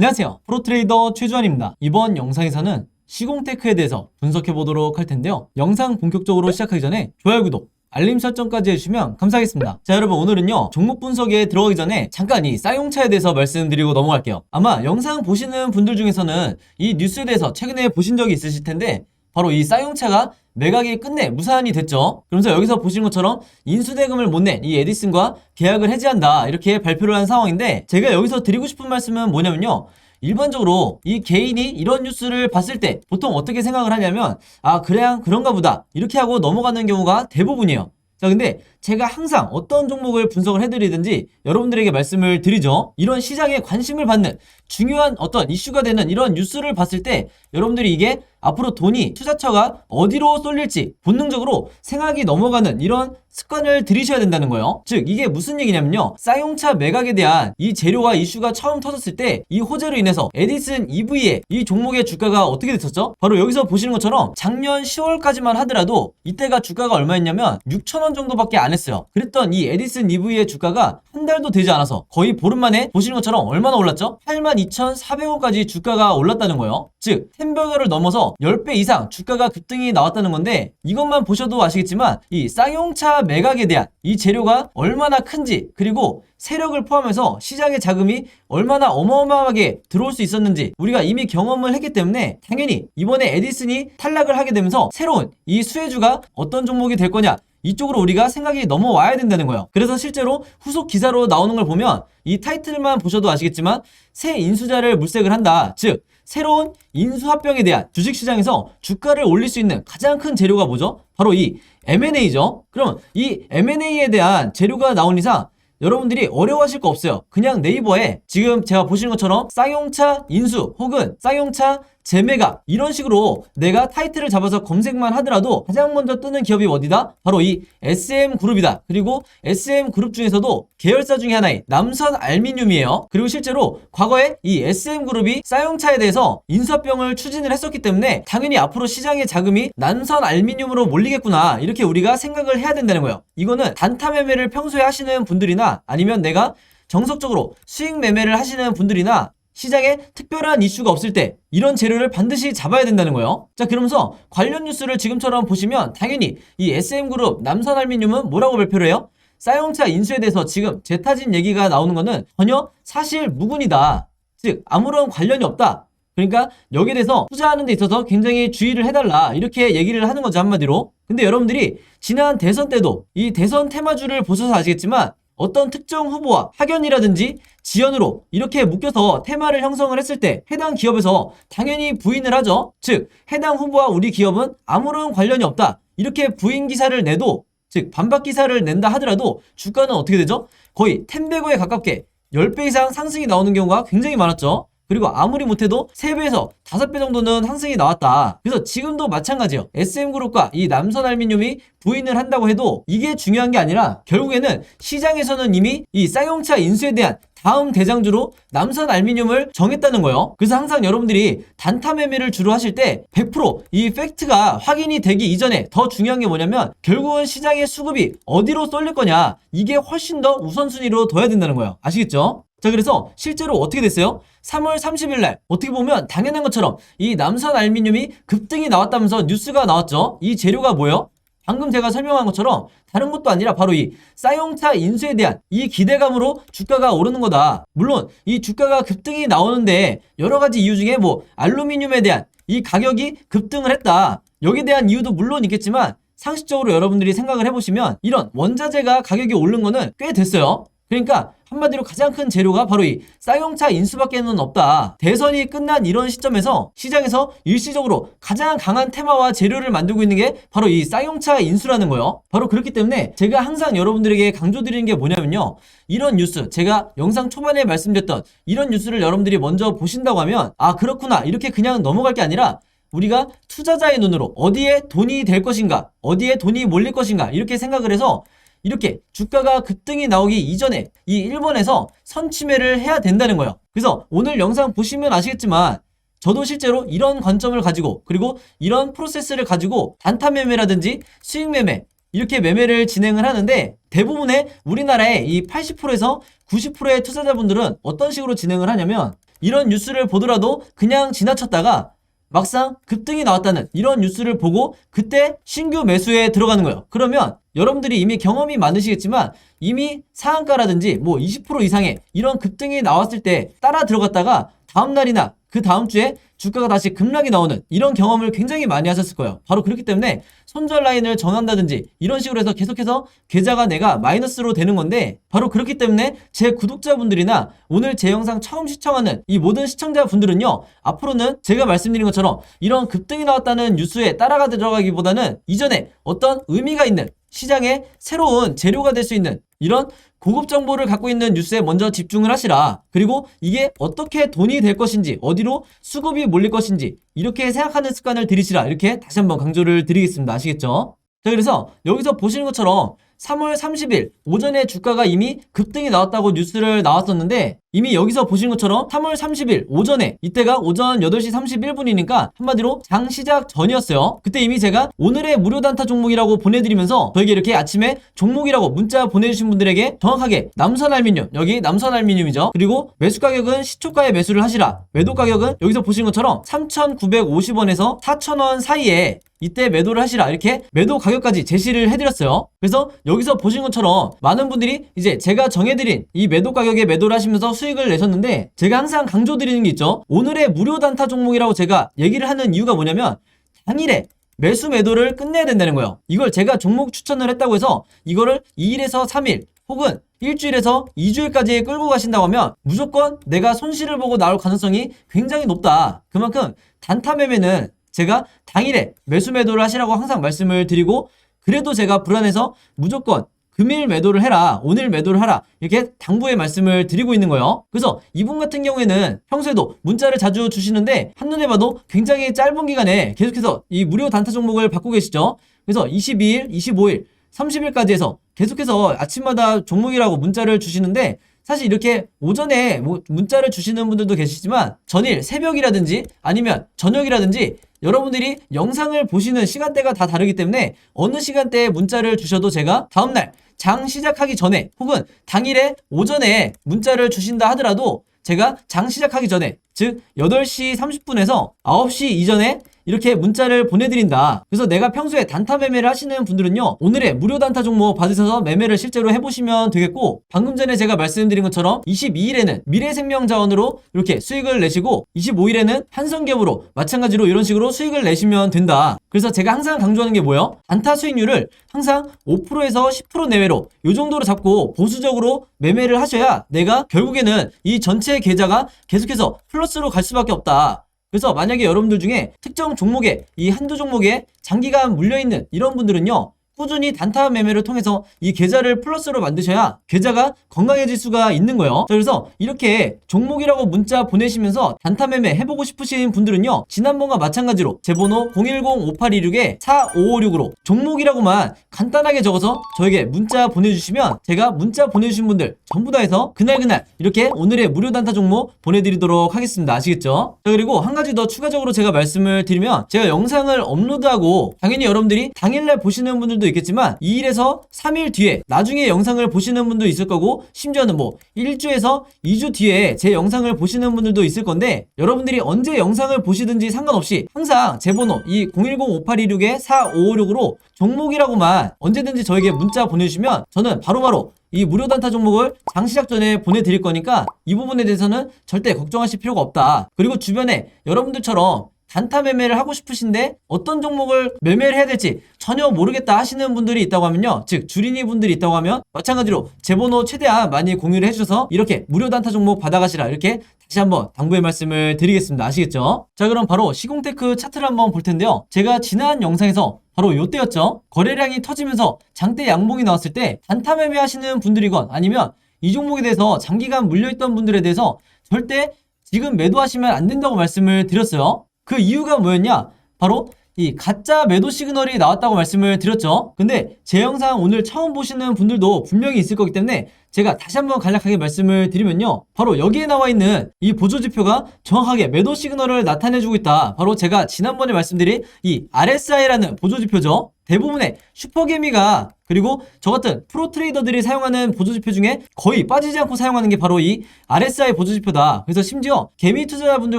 안녕하세요. 프로트레이더 최주환입니다. 이번 영상에서는 시공테크에 대해서 분석해 보도록 할 텐데요. 영상 본격적으로 시작하기 전에 좋아요, 구독, 알림 설정까지 해주시면 감사하겠습니다. 자, 여러분, 오늘은요 종목 분석에 들어가기 전에 잠깐 이 쌍용차에 대해서 말씀드리고 넘어갈게요. 아마 영상 보시는 분들 중에서는 이 뉴스에 대해서 최근에 보신 적이 있으실 텐데, 바로 이 쌍용차가 매각이 끝내 무산이 됐죠. 그러면서 여기서 보시는 것처럼 인수대금을 못 낸 이 에디슨과 계약을 해지한다, 이렇게 발표를 한 상황인데, 제가 여기서 드리고 싶은 말씀은 뭐냐면요, 일반적으로 이 개인이 이런 뉴스를 봤을 때 보통 어떻게 생각을 하냐면, 아, 그냥 그런가 보다, 이렇게 하고 넘어가는 경우가 대부분이에요. 자, 근데 제가 항상 어떤 종목을 분석을 해드리든지 여러분들에게 말씀을 드리죠. 이런 시장에 관심을 받는 중요한 어떤 이슈가 되는 이런 뉴스를 봤을 때 여러분들이 이게 앞으로 돈이, 투자처가 어디로 쏠릴지 본능적으로 생각이 넘어가는 이런 습관을 들이셔야 된다는 거예요. 즉, 이게 무슨 얘기냐면요, 쌍용차 매각에 대한 이 재료와 이슈가 처음 터졌을 때 이 호재로 인해서 에디슨 EV의 이 종목의 주가가 어떻게 됐었죠? 바로 여기서 보시는 것처럼 작년 10월까지만 하더라도 이때가 주가가 얼마였냐면 6,000원 정도밖에 안 했어요. 그랬던 이 에디슨 EV의 주가가 한 달도 되지 않아서 거의 보름 만에 보시는 것처럼 얼마나 올랐죠? 82,400원까지 주가가 올랐다는 거예요. 즉, 템버거를 넘어서 10배 이상 주가가 급등이 나왔다는 건데, 이것만 보셔도 아시겠지만 이 쌍용차 매각에 대한 이 재료가 얼마나 큰지, 그리고 세력을 포함해서 시장의 자금이 얼마나 어마어마하게 들어올 수 있었는지 우리가 이미 경험을 했기 때문에, 당연히 이번에 에디슨이 탈락을 하게 되면서 새로운 이 수혜주가 어떤 종목이 될 거냐, 이쪽으로 우리가 생각이 넘어와야 된다는 거예요. 그래서 실제로 후속 기사로 나오는 걸 보면 이 타이틀만 보셔도 아시겠지만 새 인수자를 물색을 한다, 즉 새로운 인수합병에 대한 주식시장에서 주가를 올릴 수 있는 가장 큰 재료가 뭐죠? 바로 이 M&A죠. 그럼 이 M&A에 대한 재료가 나온 이상 여러분들이 어려워하실 거 없어요. 그냥 네이버에 지금 제가 보시는 것처럼 쌍용차 인수 혹은 쌍용차 재매각, 이런 식으로 내가 타이틀을 잡아서 검색만 하더라도 가장 먼저 뜨는 기업이 어디다? 바로 이 SM그룹이다. 그리고 SM그룹 중에서도 계열사 중에 하나인 남선알미늄이에요. 그리고 실제로 과거에 이 SM그룹이 쌍용차에 대해서 인수합병을 추진을 했었기 때문에 당연히 앞으로 시장의 자금이 남선알미늄으로 몰리겠구나, 이렇게 우리가 생각을 해야 된다는 거예요. 이거는 단타 매매를 평소에 하시는 분들이나 아니면 내가 정석적으로 수익 매매를 하시는 분들이나 시장에 특별한 이슈가 없을 때 이런 재료를 반드시 잡아야 된다는 거예요. 자, 그러면서 관련 뉴스를 지금처럼 보시면 당연히 이 SM그룹 남선알미늄은 뭐라고 발표를 해요? 쌍용차 인수에 대해서 지금 재타진 얘기가 나오는 거는 전혀 사실 무근이다. 즉, 아무런 관련이 없다. 그러니까 여기에 대해서 투자하는 데 있어서 굉장히 주의를 해달라, 이렇게 얘기를 하는 거죠, 한마디로. 근데 여러분들이 지난 대선 때도 이 대선 테마주를 보셔서 아시겠지만 어떤 특정 후보와 학연이라든지 지연으로 이렇게 묶여서 테마를 형성을 했을 때 해당 기업에서 당연히 부인을 하죠. 즉, 해당 후보와 우리 기업은 아무런 관련이 없다, 이렇게 부인 기사를 내도, 즉 반박 기사를 낸다 하더라도 주가는 어떻게 되죠? 거의 10배에 가깝게 10배 이상 상승이 나오는 경우가 굉장히 많았죠. 그리고 아무리 못해도 3배에서 5배 정도는 상승이 나왔다. 그래서 지금도 마찬가지예요. SM그룹과 이 남선알미늄이 부인을 한다고 해도 이게 중요한 게 아니라 결국에는 시장에서는 이미 이 쌍용차 인수에 대한 다음 대장주로 남선알미늄을 정했다는 거예요. 그래서 항상 여러분들이 단타 매매를 주로 하실 때 100%이 팩트가 확인이 되기 이전에 더 중요한 게 뭐냐면 결국은 시장의 수급이 어디로 쏠릴 거냐, 이게 훨씬 더 우선순위로 둬야 된다는 거예요. 아시겠죠? 자, 그래서 실제로 어떻게 됐어요? 3월 30일 날 어떻게 보면 당연한 것처럼 이 남선알미늄이 급등이 나왔다면서 뉴스가 나왔죠. 이 재료가 뭐예요? 방금 제가 설명한 것처럼 다른 것도 아니라 바로 이 쌍용차 인수에 대한 이 기대감으로 주가가 오르는 거다. 물론 이 주가가 급등이 나오는데 여러 가지 이유 중에 뭐 알루미늄에 대한 이 가격이 급등을 했다, 여기에 대한 이유도 물론 있겠지만 상식적으로 여러분들이 생각을 해보시면 이런 원자재가 가격이 오른 거는 꽤 됐어요. 그러니까 한마디로 가장 큰 재료가 바로 이 쌍용차 인수밖에는 없다. 대선이 끝난 이런 시점에서 시장에서 일시적으로 가장 강한 테마와 재료를 만들고 있는 게 바로 이 쌍용차 인수라는 거예요. 바로 그렇기 때문에 제가 항상 여러분들에게 강조드리는 게 뭐냐면요, 이런 뉴스, 제가 영상 초반에 말씀드렸던 이런 뉴스를 여러분들이 먼저 보신다고 하면 아, 그렇구나, 이렇게 그냥 넘어갈 게 아니라 우리가 투자자의 눈으로 어디에 돈이 될 것인가, 어디에 돈이 몰릴 것인가, 이렇게 생각을 해서 이렇게 주가가 급등이 나오기 이전에 이 1번에서 선취매를 해야 된다는 거예요. 그래서 오늘 영상 보시면 아시겠지만 저도 실제로 이런 관점을 가지고, 그리고 이런 프로세스를 가지고 단타 매매라든지 수익 매매, 이렇게 매매를 진행을 하는데, 대부분의 우리나라의 이 80%에서 90%의 투자자분들은 어떤 식으로 진행을 하냐면 이런 뉴스를 보더라도 그냥 지나쳤다가 막상 급등이 나왔다는 이런 뉴스를 보고 그때 신규 매수에 들어가는 거예요. 그러면 여러분들이 이미 경험이 많으시겠지만 이미 상한가라든지 뭐 20% 이상의 이런 급등이 나왔을 때 따라 들어갔다가 다음날이나 그 다음 주에 주가가 다시 급락이 나오는 이런 경험을 굉장히 많이 하셨을 거예요. 바로 그렇기 때문에 손절 라인을 정한다든지 이런 식으로 해서 계속해서 계좌가 내가 마이너스로 되는 건데, 바로 그렇기 때문에 제 구독자분들이나 오늘 제 영상 처음 시청하는 이 모든 시청자분들은요, 앞으로는 제가 말씀드린 것처럼 이런 급등이 나왔다는 뉴스에 따라가 들어가기보다는 이전에 어떤 의미가 있는 시장에 새로운 재료가 될 수 있는 이런 고급 정보를 갖고 있는 뉴스에 먼저 집중을 하시라. 그리고 이게 어떻게 돈이 될 것인지, 어디로 수급이 몰릴 것인지 이렇게 생각하는 습관을 들이시라. 이렇게 다시 한번 강조를 드리겠습니다. 아시겠죠? 자, 그래서 여기서 보시는 것처럼 3월 30일 오전에 주가가 이미 급등이 나왔다고 뉴스를 나왔었는데, 이미 여기서 보시는 것처럼 3월 30일 오전에, 이때가 오전 8시 31분이니까 한마디로 장 시작 전이었어요. 그때 이미 제가 오늘의 무료 단타 종목이라고 보내드리면서 저에게 이렇게 아침에 종목이라고 문자 보내주신 분들에게 정확하게 남선알미늄, 여기 남선알미늄이죠. 그리고 매수 가격은 시초가에 매수를 하시라. 매도 가격은 여기서 보시는 것처럼 3,950원에서 4,000원 사이에 이때 매도를 하시라. 이렇게 매도 가격까지 제시를 해드렸어요. 그래서 여기서 보신 것처럼 많은 분들이 이제 제가 정해드린 이 매도 가격에 매도를 하시면서 수익을 내셨는데, 제가 항상 강조드리는 게 있죠. 오늘의 무료 단타 종목이라고 제가 얘기를 하는 이유가 뭐냐면 당일에 매수 매도를 끝내야 된다는 거예요. 이걸 제가 종목 추천을 했다고 해서 이거를 2일에서 3일 혹은 일주일에서 2주일까지 끌고 가신다고 하면 무조건 내가 손실을 보고 나올 가능성이 굉장히 높다. 그만큼 단타 매매는 제가 당일에 매수 매도를 하시라고 항상 말씀을 드리고, 그래도 제가 불안해서 무조건 금일 매도를 해라, 오늘 매도를 하라, 이렇게 당부의 말씀을 드리고 있는 거예요. 그래서 이분 같은 경우에는 평소에도 문자를 자주 주시는데 한눈에 봐도 굉장히 짧은 기간에 계속해서 이 무료 단타 종목을 받고 계시죠. 그래서 22일, 25일, 30일까지 해서 계속해서 아침마다 종목이라고 문자를 주시는데, 사실 이렇게 오전에 뭐 문자를 주시는 분들도 계시지만 전일 새벽이라든지 아니면 저녁이라든지 여러분들이 영상을 보시는 시간대가 다 다르기 때문에 어느 시간대에 문자를 주셔도 제가 다음날 장 시작하기 전에 혹은 당일에 오전에 문자를 주신다 하더라도 제가 장 시작하기 전에, 즉 8시 30분에서 9시 이전에 이렇게 문자를 보내드린다. 그래서 내가 평소에 단타 매매를 하시는 분들은요, 오늘의 무료 단타 종목 받으셔서 매매를 실제로 해보시면 되겠고, 방금 전에 제가 말씀드린 것처럼 22일에는 미래생명자원으로 이렇게 수익을 내시고 25일에는 한성기업으로 마찬가지로 이런 식으로 수익을 내시면 된다. 그래서 제가 항상 강조하는 게 뭐예요? 단타 수익률을 항상 5%에서 10% 내외로 이 정도로 잡고 보수적으로 매매를 하셔야 내가 결국에는 이 전체 계좌가 계속해서 플러스로 갈 수밖에 없다. 그래서 만약에 여러분들 중에 특정 종목에, 이 한두 종목에 장기간 물려있는 이런 분들은요, 꾸준히 단타 매매를 통해서 이 계좌를 플러스로 만드셔야 계좌가 건강해질 수가 있는 거예요. 자, 그래서 이렇게 종목이라고 문자 보내시면서 단타 매매 해보고 싶으신 분들은요, 지난번과 마찬가지로 제 번호 010-5826-4556으로 종목이라고만 간단하게 적어서 저에게 문자 보내주시면 제가 문자 보내주신 분들 전부 다 해서 그날 이렇게 오늘의 무료 단타 종목 보내드리도록 하겠습니다. 아시겠죠? 자, 그리고 한 가지 더 추가적으로 제가 말씀을 드리면, 제가 영상을 업로드하고 당연히 여러분들이 당일날 보시는 분들도 있겠지만 2일에서 3일 뒤에 나중에 영상을 보시는 분도 있을 거고, 심지어는 뭐 1주에서 2주 뒤에 제 영상을 보시는 분들도 있을 건데, 여러분들이 언제 영상을 보시든지 상관없이 항상 제 번호 이 010-5826-4556으로 종목이라고만 언제든지 저에게 문자 보내주시면 저는 바로바로 이 무료 단타 종목을 장 시작 전에 보내드릴 거니까 이 부분에 대해서는 절대 걱정하실 필요가 없다. 그리고 주변에 여러분들처럼 단타 매매를 하고 싶으신데 어떤 종목을 매매를 해야 될지 전혀 모르겠다 하시는 분들이 있다고 하면요, 즉 주린이 분들이 있다고 하면 마찬가지로 제 번호 최대한 많이 공유를 해주셔서 이렇게 무료 단타 종목 받아가시라, 이렇게 다시 한번 당부의 말씀을 드리겠습니다. 아시겠죠? 자, 그럼 바로 시공테크 차트를 한번 볼 텐데요, 제가 지난 영상에서 바로 요때였죠. 거래량이 터지면서 장대 양봉이 나왔을 때 단타 매매 하시는 분들이건 아니면 이 종목에 대해서 장기간 물려있던 분들에 대해서 절대 지금 매도하시면 안 된다고 말씀을 드렸어요. 그 이유가 뭐였냐? 바로 이 가짜 매도 시그널이 나왔다고 말씀을 드렸죠. 근데 제 영상 오늘 처음 보시는 분들도 분명히 있을 거기 때문에 제가 다시 한번 간략하게 말씀을 드리면요, 바로 여기에 나와 있는 이 보조지표가 정확하게 매도 시그널을 나타내주고 있다. 바로 제가 지난번에 말씀드린 이 RSI라는 보조지표죠. 대부분의 슈퍼개미가 그리고 저 같은 프로 트레이더들이 사용하는 보조지표 중에 거의 빠지지 않고 사용하는 게 바로 이 RSI 보조지표다. 그래서 심지어 개미 투자자분들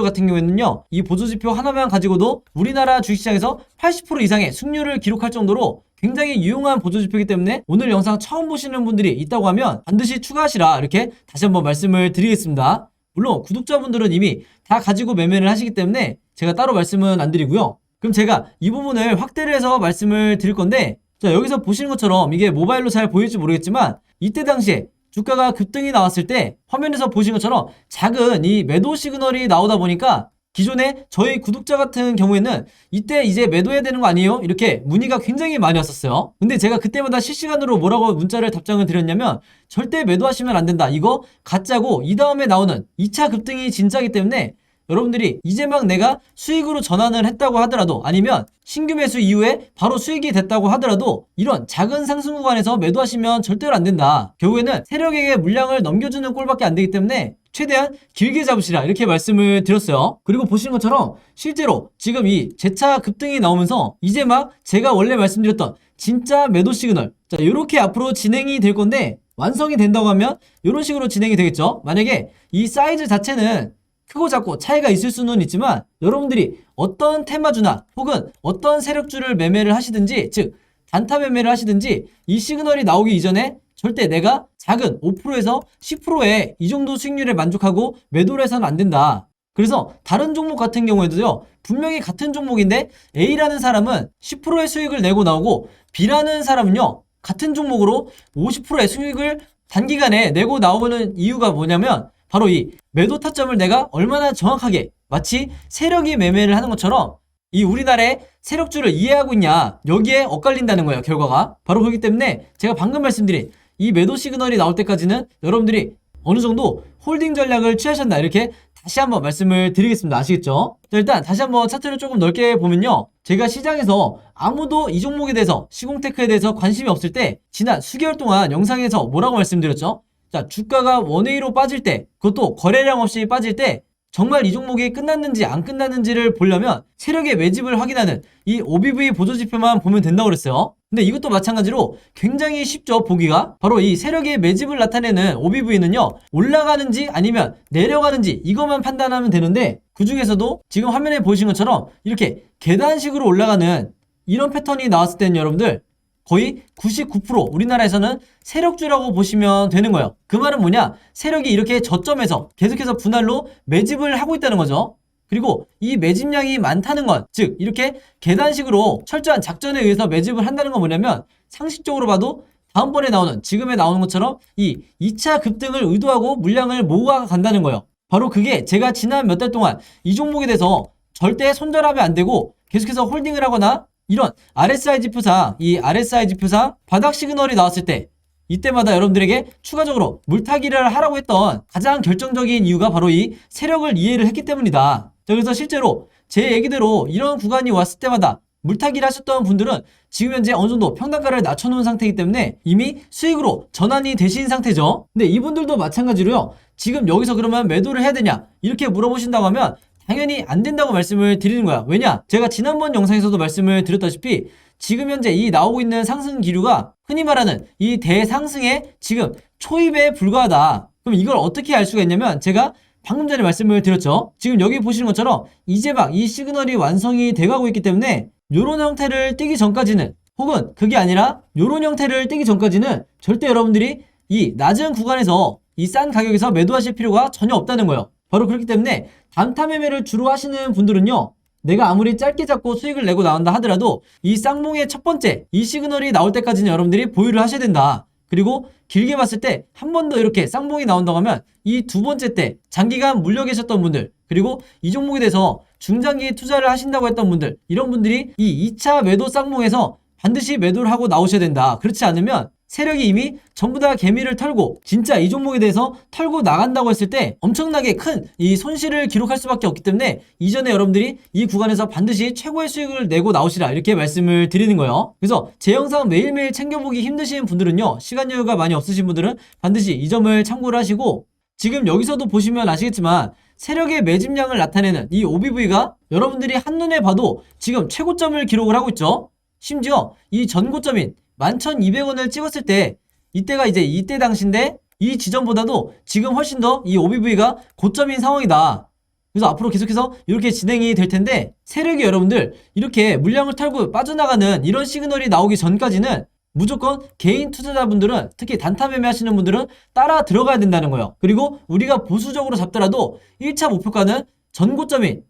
같은 경우에는요, 이 보조지표 하나만 가지고도 우리나라 주식시장에서 80% 이상의 승률을 기록할 정도로 굉장히 유용한 보조지표이기 때문에 오늘 영상 처음 보시는 분들이 있다고 하면 반드시 추가하시라, 이렇게 다시 한번 말씀을 드리겠습니다. 물론 구독자분들은 이미 다 가지고 매매를 하시기 때문에 제가 따로 말씀은 안 드리고요. 그럼 제가 이 부분을 확대를 해서 말씀을 드릴 건데, 자, 여기서 보시는 것처럼 이게 모바일로 잘 보일지 모르겠지만 이때 당시에 주가가 급등이 나왔을 때 화면에서 보시는 것처럼 작은 이 매도 시그널이 나오다 보니까 기존에 저희 구독자 같은 경우에는 이때 이제 매도해야 되는 거 아니에요? 이렇게 문의가 굉장히 많이 왔었어요. 근데 제가 그때마다 실시간으로 뭐라고 문자를 답장을 드렸냐면, 절대 매도하시면 안 된다. 이거 가짜고 이 다음에 나오는 2차 급등이 진짜이기 때문에 여러분들이 이제 막 내가 수익으로 전환을 했다고 하더라도, 아니면 신규 매수 이후에 바로 수익이 됐다고 하더라도 이런 작은 상승 구간에서 매도하시면 절대로 안 된다. 결국에는 세력에게 물량을 넘겨주는 꼴밖에 안 되기 때문에 최대한 길게 잡으시라, 이렇게 말씀을 드렸어요. 그리고 보시는 것처럼 실제로 지금 이 재차 급등이 나오면서 이제 막 제가 원래 말씀드렸던 진짜 매도 시그널, 자, 이렇게 앞으로 진행이 될 건데, 완성이 된다고 하면 이런 식으로 진행이 되겠죠. 만약에 이 사이즈 자체는 크고 작고 차이가 있을 수는 있지만 여러분들이 어떤 테마주나 혹은 어떤 세력주를 매매를 하시든지, 즉 단타 매매를 하시든지, 이 시그널이 나오기 이전에 절대 내가 작은 5%에서 10%의 이 정도 수익률에 만족하고 매도를 해서는 안 된다. 그래서 다른 종목 같은 경우에도요, 분명히 같은 종목인데 A라는 사람은 10%의 수익을 내고 나오고 B라는 사람은요, 같은 종목으로 50%의 수익을 단기간에 내고 나오는 이유가 뭐냐면, 바로 이 매도 타점을 내가 얼마나 정확하게, 마치 세력이 매매를 하는 것처럼 이 우리나라의 세력주를 이해하고 있냐, 여기에 엇갈린다는 거예요, 결과가. 바로 그렇기 때문에 제가 방금 말씀드린 이 매도 시그널이 나올 때까지는 여러분들이 어느 정도 홀딩 전략을 취하셨나, 이렇게 다시 한번 말씀을 드리겠습니다. 아시겠죠? 자, 일단 다시 한번 차트를 조금 넓게 보면요, 제가 시장에서 아무도 이 종목에 대해서, 시공테크에 대해서 관심이 없을 때 지난 수개월 동안 영상에서 뭐라고 말씀드렸죠? 자, 주가가 원웨이로 빠질 때, 그것도 거래량 없이 빠질 때 정말 이 종목이 끝났는지 안 끝났는지를 보려면 세력의 매집을 확인하는 이 OBV 보조지표만 보면 된다고 그랬어요. 근데 이것도 마찬가지로 굉장히 쉽죠, 보기가. 바로 이 세력의 매집을 나타내는 OBV는요, 올라가는지 아니면 내려가는지 이것만 판단하면 되는데, 그 중에서도 지금 화면에 보이신 것처럼 이렇게 계단식으로 올라가는 이런 패턴이 나왔을 때는 여러분들 거의 99% 우리나라에서는 세력주라고 보시면 되는 거예요. 그 말은 뭐냐, 세력이 이렇게 저점에서 계속해서 분할로 매집을 하고 있다는 거죠. 그리고 이 매집량이 많다는 건, 즉 이렇게 계단식으로 철저한 작전에 의해서 매집을 한다는 건 뭐냐면, 상식적으로 봐도 다음번에 나오는, 지금에 나오는 것처럼 이 2차 급등을 의도하고 물량을 모아 간다는 거예요. 바로 그게 제가 지난 몇 달 동안 이 종목에 대해서 절대 손절하면 안 되고 계속해서 홀딩을 하거나, 이런 RSI 지표상, 이 RSI 지표상 바닥 시그널이 나왔을 때 이때마다 여러분들에게 추가적으로 물타기를 하라고 했던 가장 결정적인 이유가 바로 이 세력을 이해를 했기 때문이다. 자, 그래서 실제로 제 얘기대로 이런 구간이 왔을 때마다 물타기를 하셨던 분들은 지금 현재 어느 정도 평단가를 낮춰놓은 상태이기 때문에 이미 수익으로 전환이 되신 상태죠. 근데 이분들도 마찬가지로요, 지금 여기서 그러면 매도를 해야 되냐, 이렇게 물어보신다고 하면 당연히 안 된다고 말씀을 드리는 거야. 왜냐? 제가 지난번 영상에서도 말씀을 드렸다시피 지금 현재 이 나오고 있는 상승 기류가 흔히 말하는 이 대상승의 지금 초입에 불과하다. 그럼 이걸 어떻게 알 수가 있냐면, 제가 방금 전에 말씀을 드렸죠. 지금 여기 보시는 것처럼 이제 막 이 시그널이 완성이 돼가고 있기 때문에 요런 형태를 띄기 전까지는, 혹은 그게 아니라 요런 형태를 띄기 전까지는 절대 여러분들이 이 낮은 구간에서 이 싼 가격에서 매도하실 필요가 전혀 없다는 거예요. 바로 그렇기 때문에 단타 매매를 주로 하시는 분들은요, 내가 아무리 짧게 잡고 수익을 내고 나온다 하더라도 이 쌍봉의 첫 번째 이 시그널이 나올 때까지는 여러분들이 보유를 하셔야 된다. 그리고 길게 봤을 때 한 번 더 이렇게 쌍봉이 나온다고 하면 이 두 번째 때 장기간 물려 계셨던 분들, 그리고 이 종목에 대해서 중장기 투자를 하신다고 했던 분들, 이런 분들이 이 2차 매도 쌍봉에서 반드시 매도를 하고 나오셔야 된다. 그렇지 않으면 세력이 이미 전부 다 개미를 털고 진짜 이 종목에 대해서 털고 나간다고 했을 때 엄청나게 큰 이 손실을 기록할 수밖에 없기 때문에 이전에 여러분들이 이 구간에서 반드시 최고의 수익을 내고 나오시라, 이렇게 말씀을 드리는 거예요. 그래서 제 영상 매일매일 챙겨보기 힘드신 분들은요, 시간 여유가 많이 없으신 분들은 반드시 이 점을 참고를 하시고, 지금 여기서도 보시면 아시겠지만 세력의 매집량을 나타내는 이 OBV가 여러분들이 한눈에 봐도 지금 최고점을 기록을 하고 있죠. 심지어 이 전고점인 11,200원을 찍었을 때 이때가 이제 이때 당시인데 이 지점보다도 지금 훨씬 더 이 OBV가 고점인 상황이다. 그래서 앞으로 계속해서 이렇게 진행이 될 텐데 세력이 여러분들 이렇게 물량을 털고 빠져나가는 이런 시그널이 나오기 전까지는 무조건 개인 투자자분들은 특히 단타 매매 하시는 분들은 따라 들어가야 된다는 거예요. 그리고 우리가 보수적으로 잡더라도 1차 목표가는 전고점인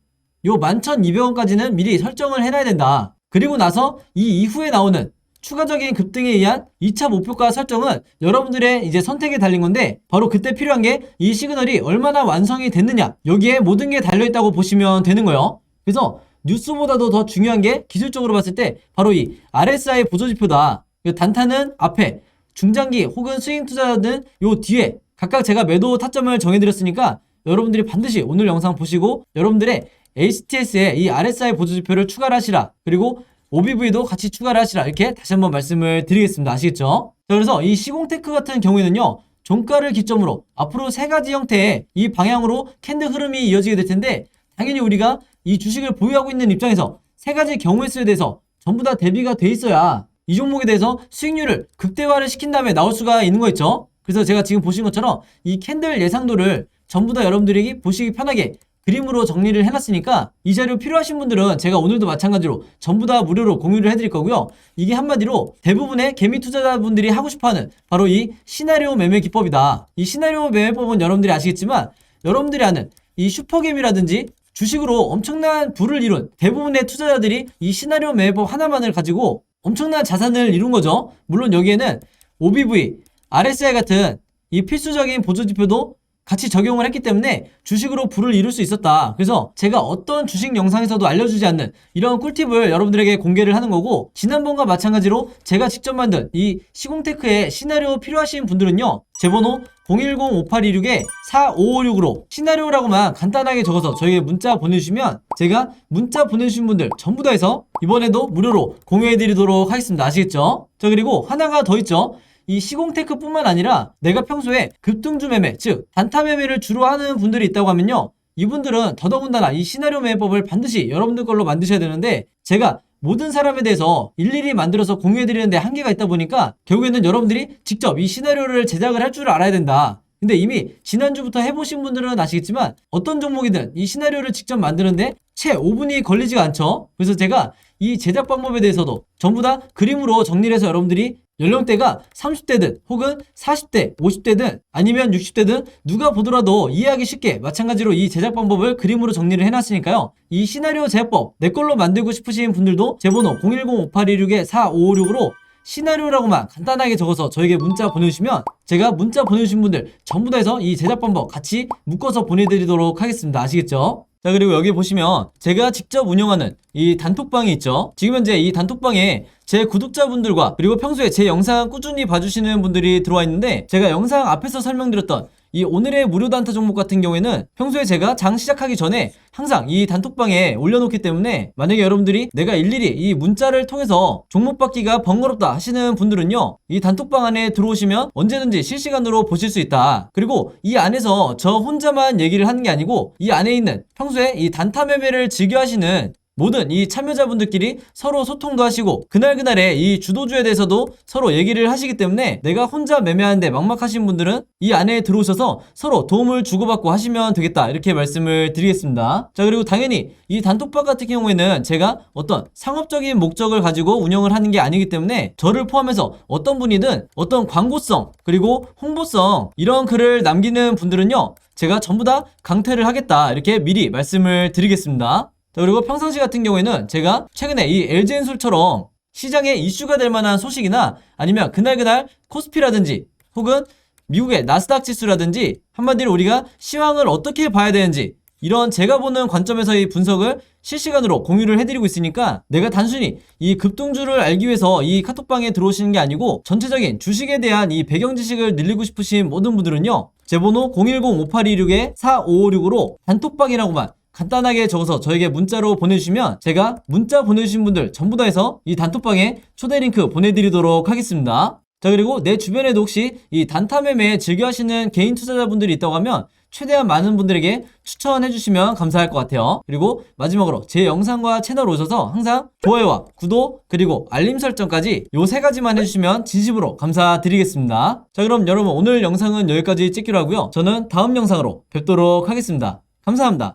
요 11,200원까지는 미리 설정을 해놔야 된다. 그리고 나서 이 이후에 나오는 추가적인 급등에 의한 2차 목표가 설정은 여러분들의 이제 선택에 달린 건데 바로 그때 필요한 게 이 시그널이 얼마나 완성이 됐느냐 여기에 모든 게 달려있다고 보시면 되는 거예요. 그래서 뉴스보다도 더 중요한 게 기술적으로 봤을 때 바로 이 RSI 보조지표다. 단타는 앞에, 중장기 혹은 스윙 투자자는 요 뒤에 각각 제가 매도 타점을 정해드렸으니까 여러분들이 반드시 오늘 영상 보시고 여러분들의 HTS에 이 RSI 보조지표를 추가를 하시라. 그리고 OBV도 같이 추가를 하시라. 이렇게 다시 한번 말씀을 드리겠습니다. 아시겠죠? 자, 그래서 이 시공테크 같은 경우에는요, 종가를 기점으로 앞으로 세 가지 형태의 이 방향으로 캔들 흐름이 이어지게 될 텐데, 당연히 우리가 이 주식을 보유하고 있는 입장에서 세 가지 경우의 수에 대해서 전부 다 대비가 돼 있어야 이 종목에 대해서 수익률을 극대화를 시킨 다음에 나올 수가 있는 거 있죠? 그래서 제가 지금 보신 것처럼 이 캔들 예상도를 전부 다 여러분들에게 보시기 편하게 그림으로 정리를 해놨으니까 이 자료 필요하신 분들은 제가 오늘도 마찬가지로 전부 다 무료로 공유를 해드릴 거고요. 이게 한마디로 대부분의 개미 투자자분들이 하고 싶어하는 바로 이 시나리오 매매 기법이다. 이 시나리오 매매법은 여러분들이 아시겠지만 여러분들이 아는 이 슈퍼개미라든지 주식으로 엄청난 부를 이룬 대부분의 투자자들이 이 시나리오 매매법 하나만을 가지고 엄청난 자산을 이룬 거죠. 물론 여기에는 OBV, RSI 같은 이 필수적인 보조지표도 같이 적용을 했기 때문에 주식으로 부를 이룰 수 있었다. 그래서 제가 어떤 주식 영상에서도 알려주지 않는 이런 꿀팁을 여러분들에게 공개를 하는 거고, 지난번과 마찬가지로 제가 직접 만든 이 시공테크의 시나리오 필요하신 분들은요, 제 번호 010-5826-4556으로 시나리오라고만 간단하게 적어서 저에게 문자 보내주시면 제가 문자 보내주신 분들 전부 다 해서 이번에도 무료로 공유해드리도록 하겠습니다. 아시겠죠? 자, 그리고 하나가 더 있죠. 이 시공테크 뿐만 아니라 내가 평소에 급등주 매매, 즉 단타 매매를 주로 하는 분들이 있다고 하면요, 이분들은 더더군다나 이 시나리오 매매법을 반드시 여러분들 걸로 만드셔야 되는데, 제가 모든 사람에 대해서 일일이 만들어서 공유해드리는데 한계가 있다 보니까 결국에는 여러분들이 직접 이 시나리오를 제작을 할 줄 알아야 된다. 근데 이미 지난주부터 해보신 분들은 아시겠지만 어떤 종목이든 이 시나리오를 직접 만드는데 채 5분이 걸리지가 않죠. 그래서 제가 이 제작 방법에 대해서도 전부 다 그림으로 정리를 해서 여러분들이 연령대가 30대든 혹은 40대, 50대든 아니면 60대든 누가 보더라도 이해하기 쉽게 마찬가지로 이 제작 방법을 그림으로 정리를 해놨으니까요. 이 시나리오 제작법 내 걸로 만들고 싶으신 분들도 제 번호 010-5826-4556으로 시나리오라고만 간단하게 적어서 저에게 문자 보내주시면 제가 문자 보내주신 분들 전부 다 해서 이 제작 방법 같이 묶어서 보내드리도록 하겠습니다. 아시겠죠? 자, 그리고 여기 보시면 제가 직접 운영하는 이 단톡방이 있죠. 지금 현재 이 단톡방에 제 구독자분들과 그리고 평소에 제 영상 꾸준히 봐주시는 분들이 들어와 있는데, 제가 영상 앞에서 설명드렸던 이 오늘의 무료 단타 종목 같은 경우에는 평소에 제가 장 시작하기 전에 항상 이 단톡방에 올려놓기 때문에 만약에 여러분들이 내가 일일이 이 문자를 통해서 종목 받기가 번거롭다 하시는 분들은요, 이 단톡방 안에 들어오시면 언제든지 실시간으로 보실 수 있다. 그리고 이 안에서 저 혼자만 얘기를 하는 게 아니고 이 안에 있는 평소에 이 단타 매매를 즐겨 하시는 모든 이 참여자분들끼리 서로 소통도 하시고 그날그날의 이 주도주에 대해서도 서로 얘기를 하시기 때문에 내가 혼자 매매하는데 막막하신 분들은 이 안에 들어오셔서 서로 도움을 주고받고 하시면 되겠다, 이렇게 말씀을 드리겠습니다. 자, 그리고 당연히 이 단톡방 같은 경우에는 제가 어떤 상업적인 목적을 가지고 운영을 하는 게 아니기 때문에 저를 포함해서 어떤 분이든 어떤 광고성 그리고 홍보성 이런 글을 남기는 분들은요, 제가 전부 다 강퇴를 하겠다, 이렇게 미리 말씀을 드리겠습니다. 자, 그리고 평상시 같은 경우에는 제가 최근에 이 LG엔솔처럼 시장에 이슈가 될 만한 소식이나 아니면 그날 코스피라든지 혹은 미국의 나스닥 지수라든지 한마디로 우리가 시황을 어떻게 봐야 되는지 이런 제가 보는 관점에서의 분석을 실시간으로 공유를 해드리고 있으니까 내가 단순히 이 급등주를 알기 위해서 이 카톡방에 들어오시는 게 아니고 전체적인 주식에 대한 이 배경 지식을 늘리고 싶으신 모든 분들은요, 제 번호 010-5826-4556으로 단톡방이라고만 간단하게 적어서 저에게 문자로 보내주시면 제가 문자 보내주신 분들 전부 다 해서 이 단톡방에 초대 링크 보내드리도록 하겠습니다. 자, 그리고 내 주변에도 혹시 이 단타 매매 즐겨 하시는 개인 투자자분들이 있다고 하면 최대한 많은 분들에게 추천해 주시면 감사할 것 같아요. 그리고 마지막으로 제 영상과 채널 오셔서 항상 좋아요와 구독 그리고 알림 설정까지 요 3가지만 해주시면 진심으로 감사드리겠습니다. 자, 그럼 여러분 오늘 영상은 여기까지 찍기로 하고요. 저는 다음 영상으로 뵙도록 하겠습니다. 감사합니다.